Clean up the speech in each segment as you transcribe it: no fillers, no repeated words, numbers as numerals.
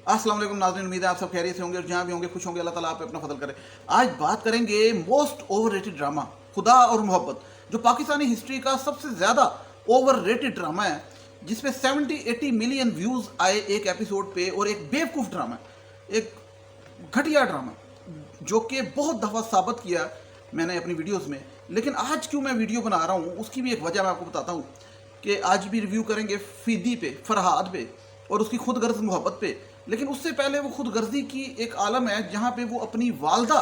अस्सलाम वालेकुम नाज़रीन, उम्मीद है आप सब खैरियत से होंगे और जहाँ भी होंगे खुश होंगे। अल्लाह ताला आप पे अपना फजल करे। आज बात करेंगे मोस्ट ओवररेटेड ड्रामा खुदा और मोहब्बत, जो पाकिस्तानी हिस्ट्री का सबसे ज़्यादा ओवररेटेड ड्रामा है, जिसपे 70-80 मिलियन व्यूज़ आए एक एपिसोड पे, और एक बेवकूफ़ ड्रामा, एक घटिया ड्रामा जो कि बहुत दफ़ा साबित किया मैंने अपनी वीडियोज़ में। लेकिन आज क्यों मैं वीडियो बना रहा हूँ उसकी भी एक वजह मैं आपको बताता हूँ कि आज भी रिव्यू करेंगे फीदी पे, फरहाद पे और उसकी खुद गर्ज मोहब्बत पे। लेकिन उससे पहले वो खुद गर्जी की एक आलम है जहाँ पे वो अपनी वालदा,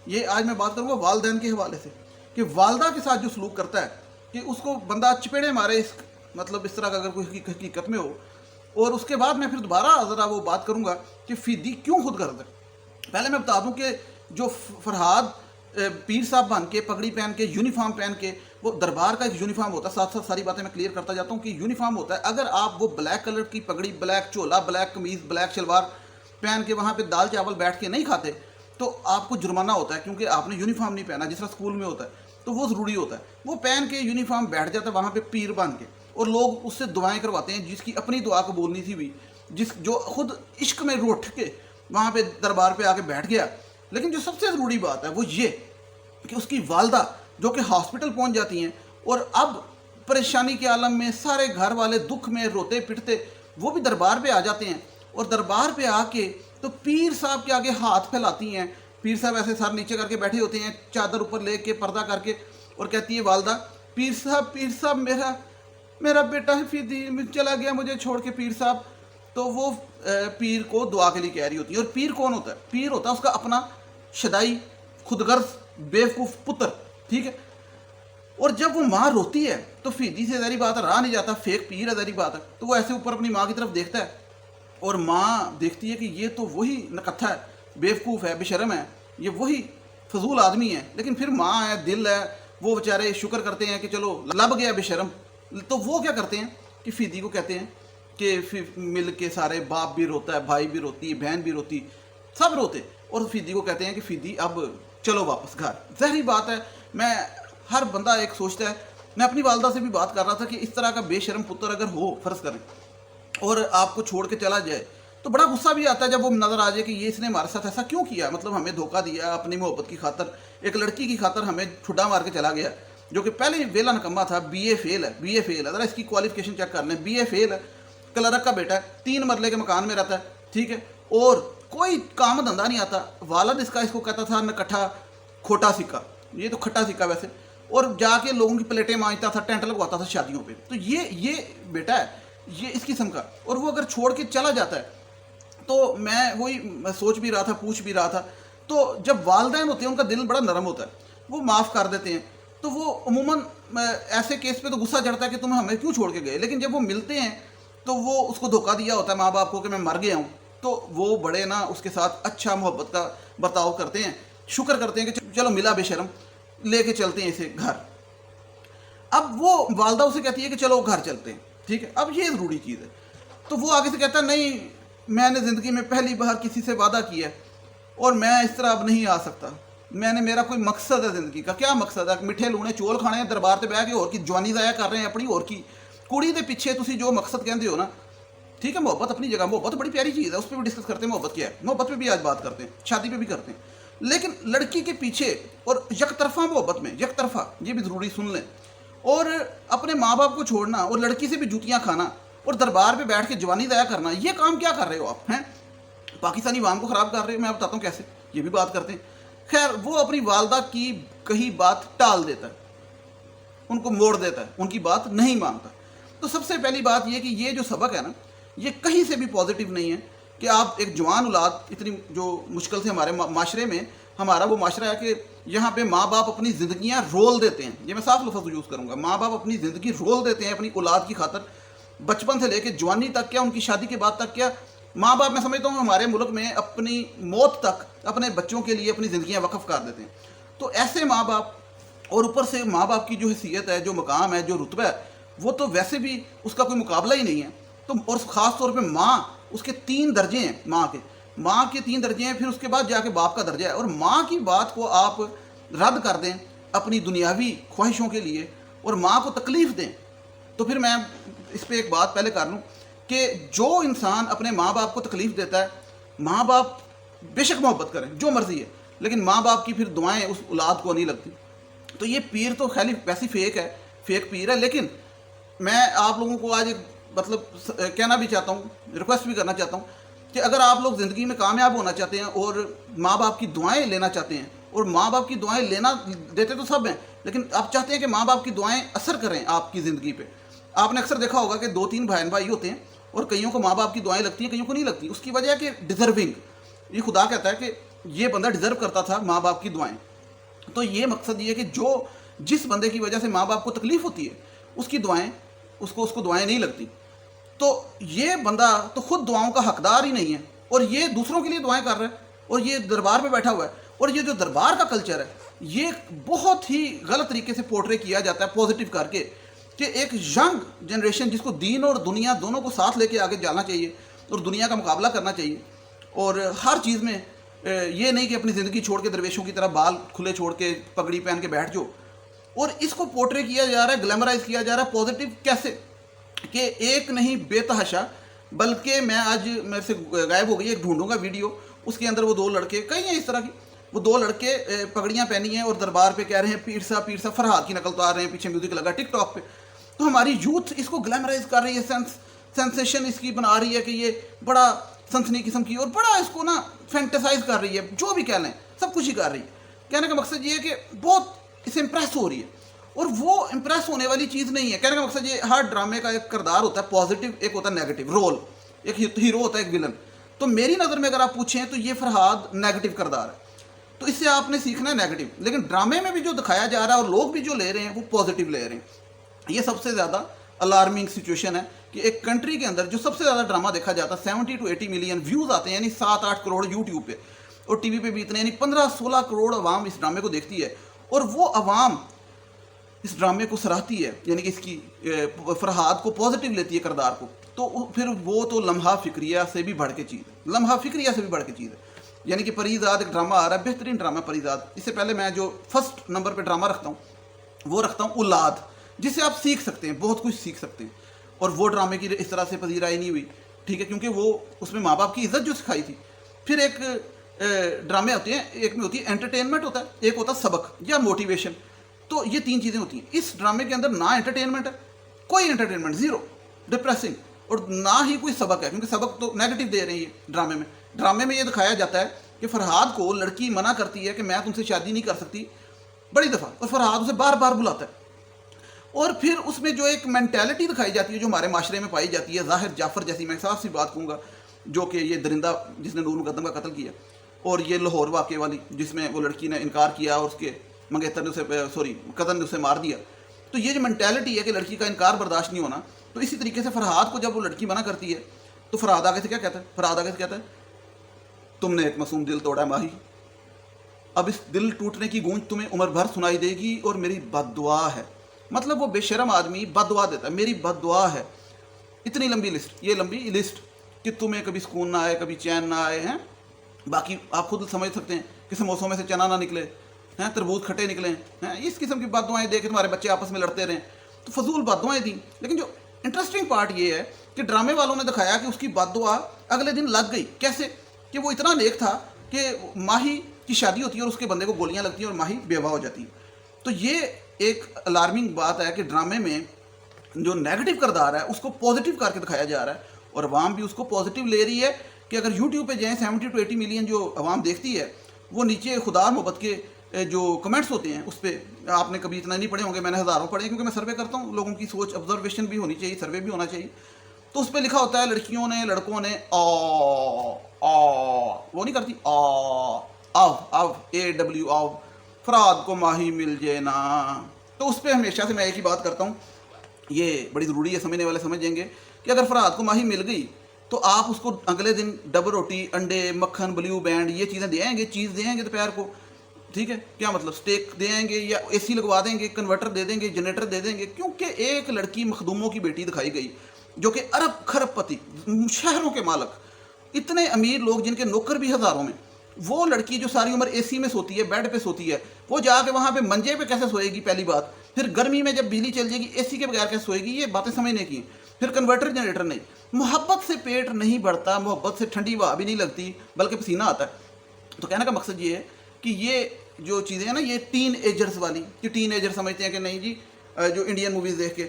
ये आज मैं बात करूँगा वालदैन के हवाले से, कि वालदा के साथ जो सलूक करता है कि उसको बंदा चपेड़े मारे, इस मतलब इस तरह का अगर कोई हकीकत में हो। और उसके बाद मैं फिर दोबारा ज़रा वो बात करूँगा कि फीदी क्यों खुद गर्ज है। पहले मैं बता दूं कि जो फरहाद पीर साहब बन के, पगड़ी पहन के, यूनिफॉर्म पहन के, वो दरबार का एक यूनिफॉर्म होता है। साथ साथ सारी बातें मैं क्लियर करता जाता हूँ कि यूनिफॉर्म होता है। अगर आप वो ब्लैक कलर की पगड़ी, ब्लैक चोला, ब्लैक कमीज़, ब्लैक शलवार पहन के वहाँ पे दाल चावल बैठ के नहीं खाते तो आपको जुर्माना होता है, क्योंकि आपने यूनिफॉर्म नहीं पहना, जिस तरह स्कूल में होता है। तो वो ज़रूरी होता है। वो पहन के यूनिफॉर्म बैठ जाता है वहाँ पर पीर बन के, और लोग उससे दुआएँ करवाते हैं, जिसकी अपनी दुआ कबूल नहीं थी हुई, जो खुद इश्क में रूठ के वहाँ पे दरबार पे आके बैठ गया। लेकिन जो सबसे ज़रूरी बात है वो ये कि उसकी वालदा जो कि हॉस्पिटल पहुँच जाती हैं, और अब परेशानी के आलम में सारे घर वाले दुख में रोते पिटते वो भी दरबार पे आ जाते हैं। और दरबार पे आके तो पीर साहब के आगे हाथ फैलाती हैं। पीर साहब ऐसे सर नीचे करके बैठे होते हैं, चादर ऊपर ले के, पर्दा करके, और कहती है वालदा, पीर साहब मेरा बेटा हफीदी चला गया मुझे छोड़ के पीर साहब। तो वो पीर को दुआ के लिए कह रही होती है। और पीर कौन होता है? पीर होता है उसका अपना शदाई, खुदगर्ज, बेवकूफ़ पुत्र, ठीक है। और जब वो माँ रोती है तो फीदी से ज़ाहिर बात है रहा नहीं जाता, फेक पीर है ज़ाहिर बात है। तो वो ऐसे ऊपर अपनी माँ की तरफ देखता है, और माँ देखती है कि ये तो वही नकत्था है, बेवकूफ़ है, बेशरम है, ये वही फजूल आदमी है। लेकिन फिर माँ है, दिल है, वो बेचारे शुक्र करते हैं कि चलो लब गया बेशरम। तो वो क्या करते हैं कि फीदी को कहते हैं कि फिर मिल के सारे, बाप भी रोता है, भाई भी रोती है, बहन भी रोती, सब रोते, और फीदी को कहते हैं कि फीदी अब चलो वापस घर। ज़ाहिर बात है, मैं हर बंदा एक सोचता है। मैं अपनी वालदा से भी बात कर रहा था कि इस तरह का बेशरम पुत्र अगर हो, फ़र्ज़ करें, और आपको छोड़ के चला जाए, तो बड़ा गुस्सा भी आता है जब वो नज़र आ जाए कि ये इसने हमारे साथ ऐसा क्यों किया, मतलब हमें धोखा दिया, अपनी मोहब्बत की खातर, एक लड़की की खातर हमें ठुड्डा मार के चला गया, जो कि पहले वेला नकम्मा था, BA फेल है। ज़रा इसकी क्वालिफिकेशन चेक कर लें, BA फेल है, क्लर्क का बेटा है, 3 मरले के मकान में रहता है, ठीक है, और कोई काम धंधा नहीं आता। वालद इसको कहता था नकट्ठा खोटा सिक्का, ये तो खट्टा सिक्का वैसे, और जाके लोगों की प्लेटें मांजता था, टेंट लगवाता था शादियों पे। तो ये बेटा है, ये इस किस्म का। और वो अगर छोड़ के चला जाता है तो मैं सोच भी रहा था, पूछ भी रहा था, तो जब वालदैन होते हैं उनका दिल बड़ा नरम होता है, वो माफ़ कर देते हैं। तो वो अमूमन ऐसे केस पे तो गुस्सा चढ़ता है कि तुम हमें क्यों छोड़ के गए, लेकिन जब वो मिलते हैं तो वो उसको धोखा दिया होता है माँ बाप को कि मैं मर गया हूँ, तो वो बड़े ना उसके साथ अच्छा मोहब्बत का बर्ताव करते हैं, शुक्र करते हैं कि चलो मिला बेशरम, लेके चलते हैं इसे घर। अब वो वालदा उसे कहती है कि चलो घर चलते हैं, ठीक है। अब ये ज़रूरी चीज़ है। तो वो आगे से कहता है, नहीं, मैंने ज़िंदगी में पहली बार किसी से वादा किया है और मैं इस तरह अब नहीं आ सकता। मेरा कोई मकसद है ज़िंदगी का। क्या मकसद है? मिठे लूने चोल खाने हैं दरबार से बह के, और की जवानी ज़ाया कर रहे हैं अपनी, और की कुड़ी के पीछे तुसी जो मकसद कहते हो ना, ठीक है। मोहब्बत अपनी जगह, मोहब्बत बड़ी प्यारी चीज़ है, उस पर भी डिस्कस करते हैं मोहब्बत क्या है, मोहब्बत पे भी आज बात करते हैं, शादी पे भी करते हैं। लेकिन लड़की के पीछे और यकतरफा मोहब्बत में, यकतरफा, ये भी ज़रूरी सुन लें, और अपने माँ बाप को छोड़ना और लड़की से भी जूतियाँ खाना और दरबार पे बैठ के जवानी ज़ाया करना, ये काम क्या कर रहे हो आप? हैं, पाकिस्तानी अवाम को ख़राब कर रहे हो। मैं बताता हूँ कैसे, ये भी बात करते हैं। खैर, वो अपनी वालदा की कही बात टाल देता है, उनको मोड़ देता है, उनकी बात नहीं मानता। तो सबसे पहली बात ये कि ये जो सबक है ना, ये कहीं से भी पॉजिटिव नहीं है कि आप एक जवान औलाद, इतनी जो मुश्किल से हमारे माशरे में, हमारा वो माशरा है कि यहाँ पे माँ बाप अपनी ज़िंदगियाँ रोल देते हैं। ये मैं साफ लफ्ज़ यूज़ करूँगा, माँ बाप अपनी ज़िंदगी रोल देते हैं अपनी औलाद की खातर, बचपन से लेकर जवानी तक क्या, उनकी शादी के बाद तक क्या। माँ बाप, मैं समझता हूँ हमारे मुल्क में अपनी मौत तक अपने बच्चों के लिए अपनी ज़िंदगियाँ वक्फ कर देते हैं। तो ऐसे माँ बाप, और ऊपर से माँ बाप की जो हैसियत है, जो मकाम है, जो रुतबा है, वो तो वैसे भी उसका कोई मुकाबला ही नहीं है। तो और ख़ास तौर पे माँ, उसके 3 दर्जे हैं, माँ के 3 दर्जे हैं, फिर उसके बाद जाके बाप का दर्जा है। और माँ की बात को आप रद्द कर दें अपनी दुनियावी ख्वाहिशों के लिए और माँ को तकलीफ़ दें, तो फिर मैं इस पर एक बात पहले कर लूँ کہ جو انسان اپنے ماں باپ کو تکلیف دیتا ہے، ماں باپ بے شک محبت کریں جو مرضی ہے، لیکن ماں باپ کی پھر دعائیں اس اولاد کو نہیں لگتی. تو یہ پیر تو خیلی ویسی فیک ہے، فیک پیر ہے. لیکن میں آپ لوگوں کو آج مطلب کہنا بھی چاہتا ہوں، ریکویسٹ بھی کرنا چاہتا ہوں کہ اگر آپ لوگ زندگی میں کامیاب ہونا چاہتے ہیں اور ماں باپ کی دعائیں لینا چاہتے ہیں، اور ماں باپ کی دعائیں لینا دیتے تو سب ہیں، لیکن آپ چاہتے ہیں کہ ماں باپ کی دعائیں اثر کریں آپ کی زندگی پہ. آپ نے اکثر دیکھا ہوگا کہ 2-3 بہن بھائی ہوتے ہیں اور کئیوں کو ماں باپ کی دعائیں لگتی ہیں، کئیوں کو نہیں لگتی. اس کی وجہ ہے کہ ڈیزرونگ، یہ خدا کہتا ہے کہ یہ بندہ ڈیزرو کرتا تھا ماں باپ کی دعائیں. تو یہ مقصد یہ ہے کہ جس بندے کی وجہ سے ماں باپ کو تکلیف ہوتی ہے اس کی دعائیں اس کو دعائیں نہیں لگتی. تو یہ بندہ تو خود دعاؤں کا حقدار ہی نہیں ہے، اور یہ دوسروں کے لیے دعائیں کر رہا ہے، اور یہ دربار پہ بیٹھا ہوا ہے. اور یہ جو دربار کا کلچر ہے یہ بہت ہی غلط طریقے سے پورٹرے کیا جاتا ہے پازیٹیو کر کے، کہ ایک ینگ جنریشن جس کو دین اور دنیا دونوں کو ساتھ لے کے آگے جانا چاہیے اور دنیا کا مقابلہ کرنا چاہیے، اور ہر چیز میں یہ نہیں کہ اپنی زندگی چھوڑ کے درویشوں کی طرح بال کھلے چھوڑ کے پگڑی پہن کے بیٹھ جاؤ. اور اس کو پورٹرے کیا جا رہا ہے، گلیمرائز کیا جا رہا ہے پازیٹیو کیسے، کہ ایک نہیں بے تحاشا. بلکہ میں آج میرے سے غائب ہو گئی ایک ڈھونڈوں گا ویڈیو، اس کے اندر وہ 2 لڑکے، کئی ہیں اس طرح کی، وہ 2 لڑکے پگڑیاں پہنی ہیں اور دربار پہ کہہ رہے ہیں پیر صاحب پیر صاحب، فرحاد کی نقل تو آ رہے ہیں، پیچھے میوزک لگا ٹک ٹاک پہ. تو ہماری یوتھ اس کو گلیمرائز کر رہی ہے، سینسیشن اس کی بنا رہی ہے کہ یہ بڑا سنسنی قسم کی، اور بڑا اس کو نا فینٹیسائز کر رہی ہے، جو بھی کہہ لیں سب کچھ ہی کر رہی ہے. کہنے کا مقصد یہ ہے کہ بہت اسے امپریس ہو رہی ہے، اور وہ امپریس ہونے والی چیز نہیں ہے. کہنے کا مقصد یہ ہر ڈرامے کا ایک کردار ہوتا ہے پازیٹیو، ایک ہوتا ہے نیگیٹو رول، ایک ہیرو ہوتا ہے ایک ولن. تو میری نظر میں اگر آپ پوچھیں تو یہ فرحاد نیگیٹو کردار ہے، تو اس سے آپ نے سیکھنا ہے نیگیٹو. لیکن ڈرامے میں بھی جو دکھایا جا رہا ہے اور لوگ بھی جو لے رہے ہیں وہ پازیٹیو لے رہے ہیں. یہ سب سے زیادہ الارمنگ سچویشن ہے کہ ایک کنٹری کے اندر جو سب سے زیادہ ڈرامہ دیکھا جاتا ہے 70 to 80 ملین ویوز آتے ہیں، یعنی 7-8 کروڑ یوٹیوب پہ، اور ٹی وی پہ بھی اتنے، یعنی 15-16 کروڑ عوام اس ڈرامے کو دیکھتی ہے. اور وہ عوام اس ڈرامے کو سراہتی ہے، یعنی کہ اس کی فرحاد کو پازیٹیو لیتی ہے کردار کو. تو پھر وہ تو لمحہ فکریہ سے بھی بڑھ کے چیز ہے، لمحہ فکریہ سے بھی بڑھ کے چیز ہے. یعنی کہ پریزاد ایک ڈرامہ آ رہا ہے، بہترین ڈرامہ پریزاد. اس سے پہلے میں جو فرسٹ نمبر پہ ڈرامہ رکھتا ہوں وہ رکھتا ہوں اولاد، جس سے آپ سیکھ سکتے ہیں، بہت کچھ سیکھ سکتے ہیں. اور وہ ڈرامے کی اس طرح سے پذیرائی نہیں ہوئی، ٹھیک ہے، کیونکہ وہ اس میں ماں باپ کی عزت جو سکھائی تھی. پھر ایک ڈرامے ہوتے ہیں، ایک میں ہوتی ہے انٹرٹینمنٹ ہوتا ہے، ایک ہوتا ہے سبق یا موٹیویشن. تو یہ 3 چیزیں ہوتی ہیں. اس ڈرامے کے اندر نہ انٹرٹینمنٹ ہے، کوئی انٹرٹینمنٹ زیرو، ڈپریسنگ، اور نہ ہی کوئی سبق ہے، کیونکہ سبق تو نیگیٹو دے رہی ہے ڈرامے میں. ڈرامے میں یہ دکھایا جاتا ہے کہ فرحاد کو لڑکی منع کرتی ہے کہ میں تم سے شادی نہیں کر سکتی بڑی دفعہ، اور فرحاد اسے بار بار بلاتا ہے. اور پھر اس میں جو ایک مینٹیلٹی دکھائی جاتی ہے جو ہمارے معاشرے میں پائی جاتی ہے، ظاہر جعفر جیسی، میں صاف سی بات کہوں گا، جو کہ یہ درندہ جس نے نور مقدم کا قتل کیا، اور یہ لاہور واقعے والی جس میں وہ لڑکی نے انکار کیا اور اس کے منگیتر نے اسے کزن نے اسے مار دیا. تو یہ جو مینٹیلٹی ہے کہ لڑکی کا انکار برداشت نہیں ہونا، تو اسی طریقے سے فرحاد کو جب وہ لڑکی منع کرتی ہے تو فرحاد آگے سے کیا کہتا ہے؟ فرحاد آگے سے کہتا ہے تم نے ایک معصوم دل توڑا ہے ماہی، اب اس دل ٹوٹنے کی گونج تمہیں عمر بھر سنائی دے گی اور میری بد دعا ہے. مطلب وہ بے شرم آدمی بد دعا دیتا ہے، میری بد دعا ہے. اتنی لمبی لسٹ، یہ لمبی لسٹ کہ تمہیں کبھی سکون نہ آئے، کبھی چین نہ آئے ہیں. باقی آپ خود سمجھ سکتے ہیں کہ سموسوں میں سے چنا نہ نکلے ہیں، تربوز کھٹے نکلے ہیں، اس قسم کی بد دعائیں دے کے تمہارے بچے آپس میں لڑتے رہیں. تو فضول بد دعائیں دیں. لیکن جو انٹرسٹنگ پارٹ یہ ہے کہ ڈرامے والوں نے دکھایا کہ اس کی بد دعا اگلے دن لگ گئی. کیسے؟ کہ وہ اتنا نیک تھا کہ ماہی کی شادی ہوتی ہے اور اس کے بندے کو گولیاں لگتی ہیں اور ماہی بیوہ ہو جاتی ہے. تو یہ ایک الارمنگ بات ہے کہ ڈرامے میں جو نیگیٹو کردار ہے اس کو پازیٹیو کر کے دکھایا جا رہا ہے، اور عوام بھی اس کو پازیٹیو لے رہی ہے. کہ اگر یوٹیوب پہ جائیں 70 to 80 ملین جو عوام دیکھتی ہے، وہ نیچے خدا محبت کے جو کمنٹس ہوتے ہیں اس پہ آپ نے کبھی اتنا نہیں پڑھے ہوں گے، میں نے ہزاروں پڑھے، کیونکہ میں سروے کرتا ہوں، لوگوں کی سوچ آبزرویشن بھی ہونی چاہیے، سروے بھی ہونا چاہیے. تو اس پہ لکھا ہوتا ہے لڑکیوں نے لڑکوں نے وہ نہیں کرتی آو AW آو، فرحاد کو ماہی مل جائے نا. تو اس پہ ہمیشہ سے میں ایک ہی بات کرتا ہوں، یہ بڑی ضروری ہے، سمجھنے والے سمجھ جائیں گے کہ اگر فرحاد کو ماہی مل گئی تو آپ اس کو اگلے دن ڈبل روٹی، انڈے، مکھن، بلیو بینڈ یہ چیزیں دے آئیں گے، چیز دے آئیں گے دوپہر کو، ٹھیک ہے، کیا مطلب اسٹیک دے آئیں گے یا AC لگوا دیں گے، کنورٹر دے دیں گے، جنریٹر دے دیں گے. کیونکہ ایک لڑکی مخدوموں کی بیٹی دکھائی گئی جو کہ ارب کھرب پتی، شہروں کے مالک، اتنے امیر لوگ جن کے نوکر بھی ہزاروں میں، وہ لڑکی جو ساری عمر AC میں سوتی ہے، بیڈ پہ سوتی ہے، وہ جا کے وہاں پہ منجے پہ کیسے سوئے گی؟ پہلی بات. پھر گرمی میں جب بجلی چل جائے گی AC کے بغیر کیسے سوئے گی؟ یہ باتیں سمجھنے کی ہیں. پھر کنورٹر جنریٹر نہیں. मोहब्बत से पेट नहीं बढ़ता, मोहब्बत से ठंडी हवा भी नहीं लगती, बल्कि पसीना आता है। तो कहने का मकसद ये है कि ये जो चीज़ें हैं ना, ये टीन एजर्स वाली, कि टीन एजर समझते हैं कि नहीं जी, जो इंडियन मूवीज़ देख के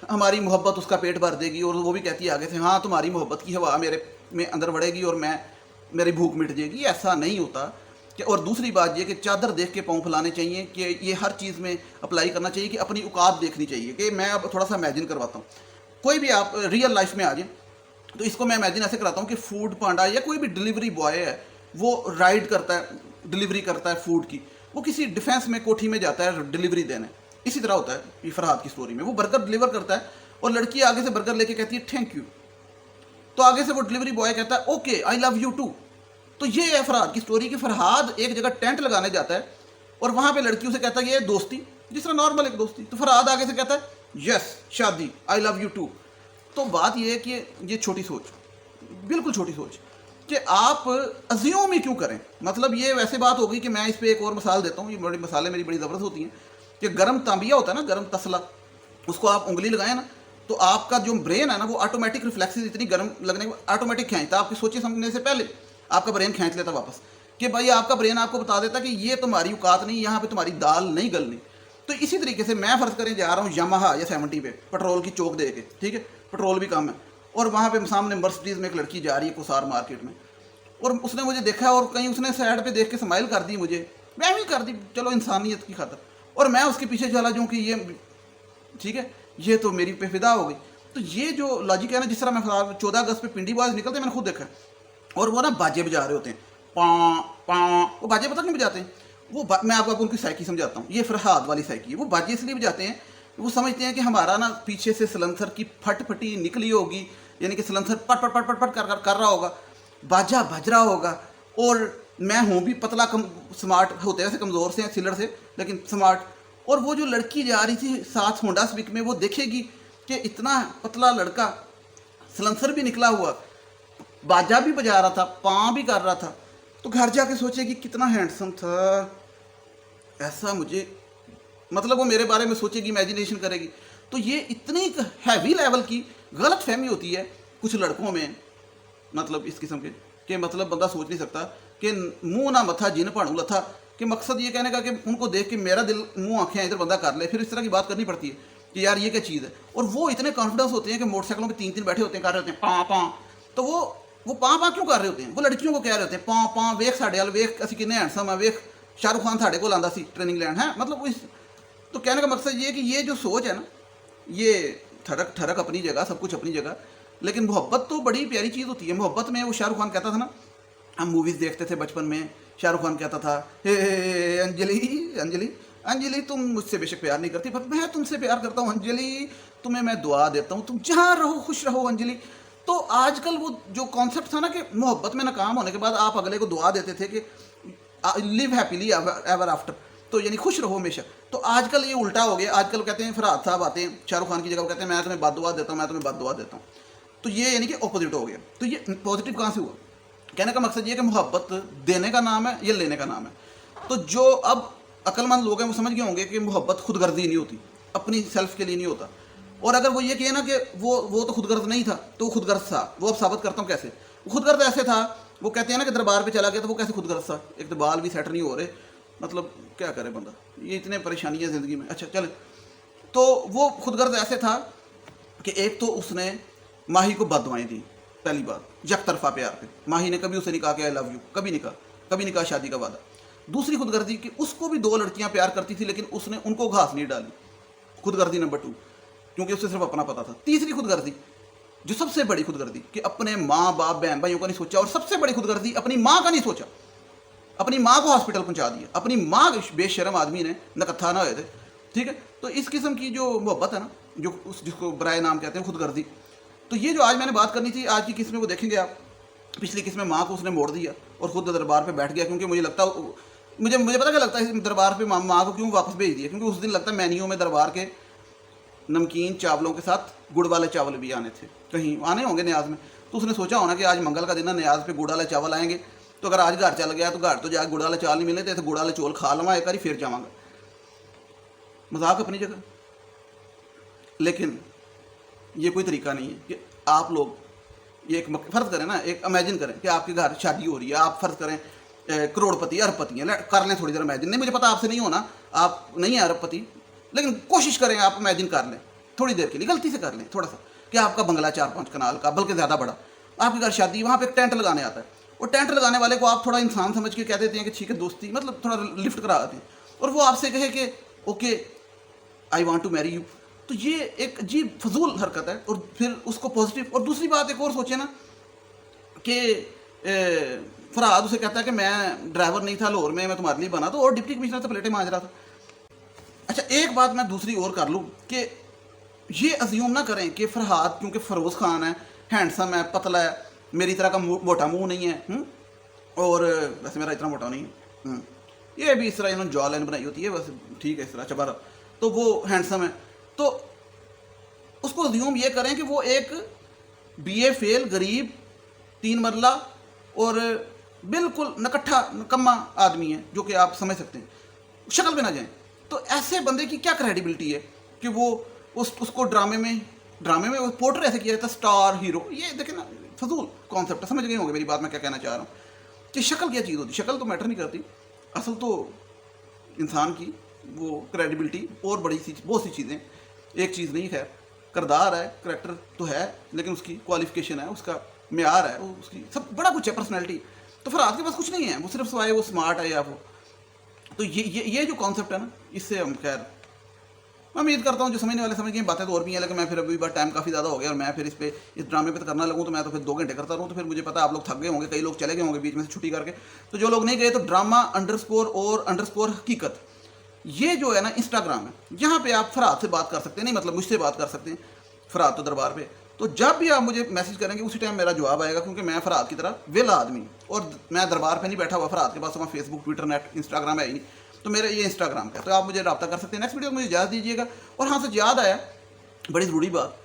हमारी मोहब्बत उसका पेट भर देगी, और वो भी कहती है आगे से हाँ तुम्हारी मोहब्बत की हवा मेरे में अंदर बढ़ेगी और मेरी भूख मिट जाएगी। ऐसा नहीं होता। कि और दूसरी बात ये कि चादर देख के पाँव फैलाने चाहिए, कि ये हर चीज़ में अप्लाई करना चाहिए, कि अपनी औकात देखनी चाहिए। कि मैं अब थोड़ा सा इमेजिन करवाता हूँ, कोई भी आप रियल लाइफ में आ जाए तो इसको मैं इमेजिन ऐसे कराता हूँ कि फूड पांडा या कोई भी डिलीवरी बॉय है, वो राइड करता है, डिलीवरी करता है फूड की, वो किसी डिफेंस में कोठी में जाता है डिलीवरी देने। इसी तरह होता है ये फरहाद की स्टोरी में, वो बर्गर डिलीवर करता है और लड़की आगे से बर्गर लेके कहती है थैंक यू, तो आगे से वो डिलीवरी बॉय कहता है okay I love you too. तो ये है फरहाद की स्टोरी, कि फरहाद एक जगह टेंट लगाने जाता है और वहाँ पे लड़की उसे कहता है ये दोस्ती, जिस तरह नॉर्मल एक दोस्ती, तो फरहाद आगे से कहता है यस शादी आई लव यू टू। तो बात ये है कि ये छोटी सोच, बिल्कुल छोटी सोच, कि आप अज्यूम ही क्यों करें। मतलब ये वैसे बात होगी कि मैं इस पर एक और मिसाल देता हूँ, ये बड़ी मिसालें मेरी बड़ी ज़बरदस्त होती हैं, कि गर्म तांबिया होता है ना, गर्म तसला, उसको आप उंगली लगाएं ना तो आपका जो ब्रेन है ना वो ऑटोमेटिक रिफ्लेक्सेस इतनी गर्म लगने के बाद ऑटोमेटिक खींचता है, आपकी सोचे समझने से पहले आपका ब्रेन खींच लेता वापस, कि भाई आपका ब्रेन आपको बता देता कि ये तुम्हारी औकात नहीं, यहाँ पे तुम्हारी दाल नहीं गलनी। तो इसी तरीके से मैं फ़र्ज़ करें जा रहा हूँ यामाहा या 70 पे पेट्रोल की चौक दे के, ठीक है, पेट्रोल भी कम है, और वहाँ पे सामने मर्सिडीज़ में एक लड़की जा रही है कुसार मार्केट में, और उसने मुझे देखा और कहीं उसने साइड पे देख के स्माइल कर दी मुझे, मैं भी कर दी, चलो इंसानियत की खातर, और मैं उसके पीछे चला जाऊँ कि ये ठीक है, ये तो मेरी पे फिदा हो गई। तो ये जो लॉजिक है ना, जिस तरह मैं 14 अगस्त पे पिंडी बाज निकलते हैं, मैंने खुद देखा है, और वो ना बाजे बजा रहे होते हैं, पाँ पाँ, वो बाजे पता क्यों बजाते हैं, मैं आपको उनकी साइकी समझाता हूँ। ये फरहाद वाली साइकी है, वो बाजे इसलिए बजाते हैं, वो समझते हैं कि हमारा ना पीछे से सलंसर की फटफटी निकली होगी, यानी कि सलंसर पट पट पट पट पट कर रहा होगा, बाजा बज रहा होगा, और मैं हूँ भी पतला, कम स्मार्ट होते हैं, वैसे कमज़ोर से सिलर से लेकिन स्मार्ट, और वो जो लड़की जा रही थी साथ होंडा स्विक में, वो देखेगी कि इतना पतला लड़का, सलंसर भी निकला हुआ, बाजा भी बजा रहा था, पाँ भी कर रहा था, तो घर जाके सोचेगी कितना हैंडसम था, ऐसा मुझे, मतलब वो मेरे बारे में सोचेगी, इमेजिनेशन करेगी। तो ये इतनी हैवी लेवल की गलत फहमी होती है कुछ लड़कों में, मतलब इस किस्म के, कि मतलब बंदा सोच नहीं सकता कि मुंह ना मथा जिन भाड़ू लथा, कि मकसद ये कहने का कि उनको देख के मेरा दिल मुंह आंखें इधर बंदा कर ले, फिर इस तरह की बात करनी पड़ती है कि यार ये क्या चीज़ है। और वो इतने कॉन्फिडेंस होते हैं कि मोटरसाइकिलों पे 3-3 बैठे होते हैं, कर रहे होते हैं पाँ पाँ, तो वो पाँ पाँ क्यों कर रहे होते हैं, वो लड़कियों को कह रहे होते हैं पाँ पाँ, वेख साढ़े वाल, वेख असी कितने हैंडसम है, वेख शाहरुख खान साढ़े को आंदा सी ट्रेनिंग लैन है, मतलब इस। तो कहने का मकसद ये है कि ये जो सोच है ना, ये ठरक ठरक अपनी जगह, सब कुछ अपनी जगह, लेकिन मोहब्बत तो बड़ी प्यारी चीज़ होती है। मोहब्बत में वो शाहरुख खान कहता था ना, हम मूवीज़ देखते थे बचपन में, शाहरुख खान कहता था हे अंजलि अंजलि अंजलि तुम मुझसे बेशक प्यार नहीं करती पर मैं तुमसे प्यार करता हूँ अंजलि, तुम्हें मैं दुआ देता हूँ, तुम जहाँ रहो खुश रहो अंजलि। तो आजकल वो जो कॉन्सेप्ट था ना कि मोहब्बत में नाकाम होने के बाद आप अगले को दुआ देते थे कि लिव हैप्पीली एवर आफ्टर, तो यानी खुश रहो हमेशा। तो आजकल ये उल्टा हो गया, आजकल कहते हैं फरहाद साहब आते हैं शाहरुख खान की जगह, कहते हैं मैं तुम्हें बद्दुआ देता हूँ, मैं तुम्हें बद्दुआ देता हूँ। तो ये यानी कि ऑपोजिट हो गया। तो ये पॉजिटिव कहाँ से हुआ? कहने का मकसद ये कि मोहब्बत देने का नाम है, ये लेने का नाम है। तो जो अब अक्लमंद लोग हैं वो समझ गए होंगे कि मोहब्बत खुदगर्जी नहीं होती, अपनी सेल्फ के लिए नहीं होता। और अगर वो ये कहे ना कि वो तो खुदगर्ज नहीं था, तो वो खुदगर्ज था। वो अब साबित करता हूँ कैसे। वो खुदगर्ज ऐसे था, वो कहते हैं ना कि दरबार पे चला गया तो वो कैसे खुदगर्ज था, एक तो बाल भी सेट नहीं हो रहे, मतलब क्या करे बंदा, ये इतने परेशानियाँ ज़िंदगी में। अच्छा चले, तो वो खुदगर्ज ऐसे था कि एक तो उसने माही को बददुआएं दी, पहली बात यक तरफा प्यार पे, माही ने कभी उसे नहीं कहा कि आई लव यू, कभी नहीं कहा शादी का वादा। दूसरी खुदगर्जी कि उसको भी 2 लड़कियां प्यार करती थी लेकिन उसने उनको घास नहीं डाली, खुदगर्जी नंबर 2, क्योंकि उसे सिर्फ अपना पता था। तीसरी खुदगर्जी जो सबसे बड़ी खुदगर्जी कि अपने माँ बाप बहन भाइयों का नहीं सोचा, और सबसे बड़ी खुदगर्जी अपनी माँ का नहीं सोचा, अपनी माँ को हॉस्पिटल पहुँचा दिया, अपनी माँ बेशरम आदमी ने नकत्था ना हुए थे। ठीक है, तो इस किस्म की जो मोहब्बत है ना, जो जिसको बराए नाम कहते हैं खुदगर्जी, तो ये जो आज मैंने बात करनी थी, आज की किस्त में वो देखेंगे आप, पिछली किस्त में माँ को उसने मोड़ दिया और खुद दरबार पे बैठ गया, क्योंकि मुझे लगता मुझे पता क्या लगता है इस दरबार पे माँ को क्यों वापस भेज दिया, क्योंकि उस दिन लगता है मेन्यू में दरबार के नमकीन चावलों के साथ गुड़ वाले चावल भी आने थे, कहीं आने होंगे न्याज में। तो उसने सोचा होना कि आज मंगल का दिन है, न्याज पे गुड़ वाले चावल आएंगे, तो अगर आज घर चल गया तो घर तो जाके गुड़ वाले चावल नहीं मिले तो गुड़ वाले चौल खा लवा एक बारी फिर जावांगा। मजाक अपनी जगह, लेकिन ये कोई तरीका नहीं है कि आप लोग ये एक फ़र्ज़ करें ना, एक इमेजिन करें कि आपके घर शादी हो रही है, आप फ़र्ज़ करें करोड़पति अरबपति हैं, कर लें थोड़ी देर इमेजिन, नहीं मुझे पता आपसे नहीं होना, आप नहीं हैं अरबपति, लेकिन कोशिश करें आप इमेजिन कर लें थोड़ी देर के लिए, गलती से कर लें थोड़ा सा, कि आपका बंगला 4-5 कनाल का, बल्कि ज़्यादा बड़ा, आपके घर शादी, वहाँ पे एक टेंट लगाने आता है, और टेंट लगाने वाले को आप थोड़ा इंसान समझ के कह देते हैं कि ठीक है दोस्ती, मतलब थोड़ा लिफ्ट करा देते हैं, और वो आपसे कहे कि okay I want to marry you, तो ये एक अजीब फजूल हरकत है। और फिर उसको पॉजिटिव, और दूसरी बात एक और सोचे ना कि फरहाद उसे कहता है कि मैं ड्राइवर नहीं था लाहौर में, मैं तुम्हारे लिए बना, तो और डिप्टी कमिश्नर से प्लेटें मांज रहा था। अच्छा एक बात मैं दूसरी और कर लूँ कि ये अज्यूम ना करें कि फरहाद क्योंकि फ़रोज़ खान है, हैंडसम है, पतला है, मेरी तरह का मोटा मुंह नहीं है, और वैसे मेरा इतना मोटा नहीं है, ये भी इस तरह इन्होंने जॉ लाइन बनाई होती है, बस ठीक है इस तरह चबारा, तो वो हैंडसम है, तो उसको अज्यूम ये करें कि वो एक BA फेल गरीब 3 मरला और बिल्कुल नकट्ठा नकम्मा आदमी है, जो कि आप समझ सकते हैं, शक्ल पे ना जाएं। तो ऐसे बंदे की क्या क्रेडिबिलिटी है कि वो उसको ड्रामे में वो पोर्ट्रे ऐसे किया जाता है स्टार हीरो। ये देखें ना, फजूल कॉन्सेप्ट है, समझ गए होंगे मेरी बात मैं क्या कहना चाह रहा हूँ, कि शक्ल क्या चीज़ होती है, शक्ल तो मैटर नहीं करती, असल तो इंसान की वो क्रेडिबिलिटी और बहुत सी चीज़ें, एक चीज़ नहीं है, किरदार है, करैक्टर तो है, लेकिन उसकी क्वालिफिकेशन है, उसका मेयार है, उसकी सब बड़ा कुछ है, पर्सनैलिटी। तो फिर आपके पास कुछ नहीं है, वो सिर्फ सवाए वो स्मार्ट है या वो, तो ये जो कॉन्सेप्ट है ना, इससे हम खैर मैं उम्मीद करता हूँ जो समझने वाले समझ गए, बातें तो और भी हैं, लेकिन मैं फिर अभी बार टाइम काफ़ी ज़्यादा हो गया और मैं फिर इस ड्रामे पे तो करना लगूँ तो मैं तो फिर 2 घंटे करता रहूँ, तो फिर मुझे पता है आप लोग थक गए होंगे, कई लोग चले गए होंगे बीच में से छुट्टी करके। तो जो लोग नहीं गए तो ड्रामा_और__ हकीकत, ये जो है ना इंस्टाग्राम है, यहाँ पे आप फरहाद से बात कर सकते हैं, नहीं मतलब मुझसे बात कर सकते हैं, फरहाद तो दरबार पे, तो जब भी आप मुझे मैसेज करेंगे उसी टाइम मेरा जवाब आएगा, क्योंकि मैं फरहाद की तरह वेला आदमी, और मैं दरबार पे नहीं बैठा हुआ, फरहाद के पास वहाँ फेसबुक ट्विटर नेट इंस्टाग्राम है ही नहीं, तो मेरा ये इंस्टाग्राम का, तो आप मुझे रब्ता कर सकते हैं। नेक्स्ट वीडियो मुझे इजाज़त दीजिएगा। और हाँ, सच याद आया, बड़ी ज़रूरी बात,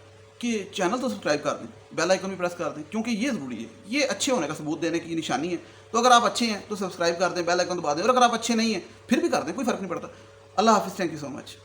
कि चैनल तो सब्सक्राइब कर दें, बेल आइकन भी प्रेस कर दें, क्योंकि ये ज़रूरी है, ये अच्छे होने का सबूत देने की निशानी है। तो अगर आप अच्छे हैं तो सब्सक्राइब कर दें, बेल आइकन दबा दें, और अगर आप अच्छे नहीं हैं फिर भी कर दें, कोई फ़र्क नहीं पड़ता। अल्लाह हाफिज़, थैंक यू सो मच।